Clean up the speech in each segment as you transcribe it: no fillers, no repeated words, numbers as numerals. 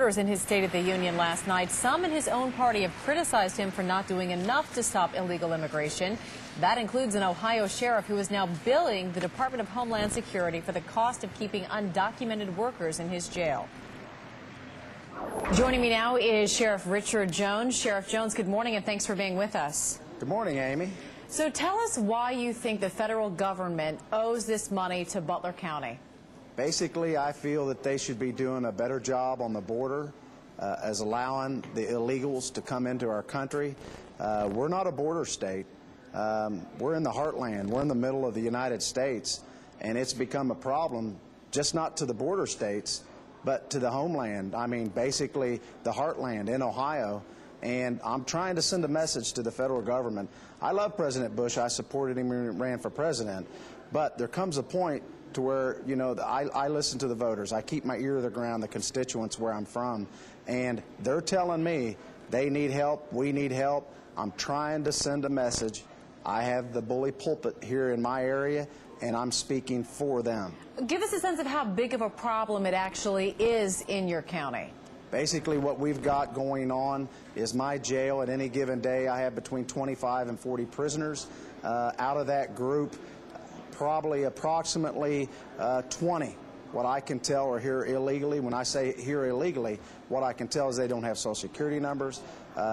supporters in his State of the Union last night. Some in his own party have criticized him for not doing enough to stop illegal immigration. That includes an Ohio sheriff who is now billing the Department of Homeland Security for the cost of keeping undocumented workers in his jail. Joining me now is Sheriff Richard Jones. Sheriff Jones, good morning and thanks for being with us. Good morning, Amy. So tell us why you think the federal government owes this money to Butler County. Basically, I feel that they should be doing a better job on the border as allowing the illegals to come into our country. We're not a border state. We're in the heartland. We're in the middle of the United States, and it's become a problem, just not to the border states, but to the homeland. I mean, basically the heartland in Ohio. And I'm trying to send a message to the federal government. I love President Bush. I supported him when he ran for president. But there comes a point to where, you know, I listen to the voters. I keep my ear to the ground, the constituents where I'm from. And they're telling me they need help, we need help. I'm trying to send a message. I have the bully pulpit here in my area, and I'm speaking for them. Give us a sense of how big of a problem it actually is in your county. Basically, what we've got going on is my jail at any given day. I have between 25 and 40 prisoners. Out of that group, probably approximately 20, what I can tell, are here illegally. When I say here illegally, what I can tell is they don't have Social Security numbers.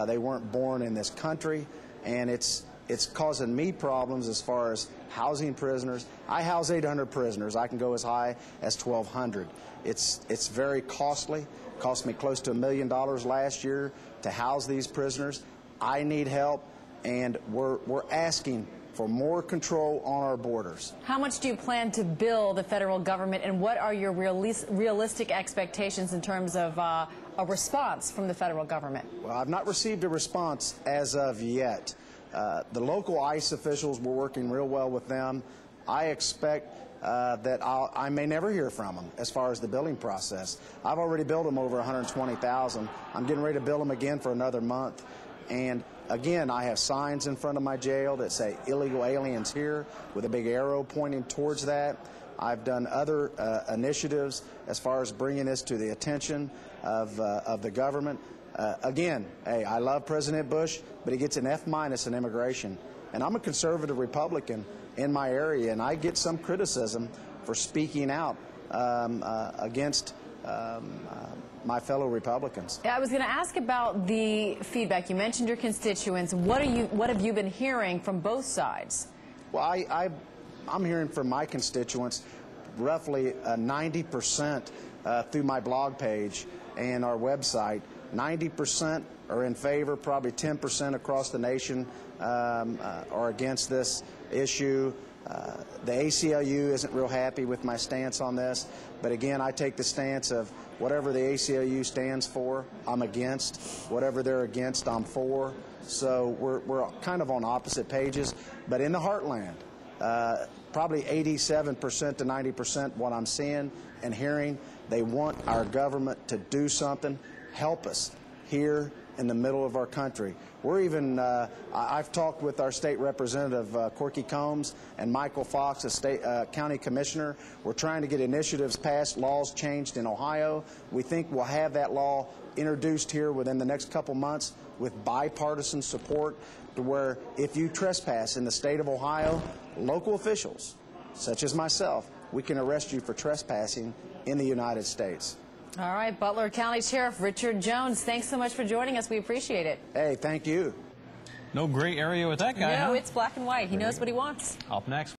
They weren't born in this country, and it's causing me problems as far as housing prisoners. I house 800 prisoners. I can go as high as 1,200. It's very costly. It cost me close to $1 million last year to house these prisoners. I need help, and we're asking for more control on our borders. How much do you plan to bill the federal government, and what are your realistic expectations in terms of a response from the federal government? Well, I've not received a response as of yet. The local ICE officials, we're working real well with them. I expect that I may never hear from them as far as the billing process. I've already billed them over $120,000. I'm getting ready to bill them again for another month. And again, I have signs in front of my jail that say illegal aliens here with a big arrow pointing towards that. I've done other initiatives as far as bringing this to the attention of the government. Again, hey, I love President Bush, but he gets an F- in immigration. And I'm a conservative Republican in my area, and I get some criticism for speaking out against my fellow Republicans. I was going to ask about the feedback. You mentioned your constituents. What have you been hearing from both sides? Well, I'm hearing from my constituents roughly 90% through my blog page and our website. 90% are in favor, probably 10% across the nation are against this issue. The ACLU isn't real happy with my stance on this, but again, I take the stance of whatever the ACLU stands for, I'm against. Whatever they're against, I'm for. So we're kind of on opposite pages, but in the heartland, probably 87% to 90% what I'm seeing and hearing, they want our government to do something, help us here in the middle of our country. We're even, I've talked with our state representative, Corky Combs, and Michael Fox, a state county commissioner. We're trying to get initiatives passed, laws changed in Ohio. We think we'll have that law introduced here within the next couple months with bipartisan support, to where if you trespass in the state of Ohio, local officials, such as myself, we can arrest you for trespassing in the United States. All right, Butler County Sheriff Richard Jones, thanks so much for joining us. We appreciate it. Hey, thank you. No gray area with that guy, No, huh? it's black and white. He knows what he wants. Up next.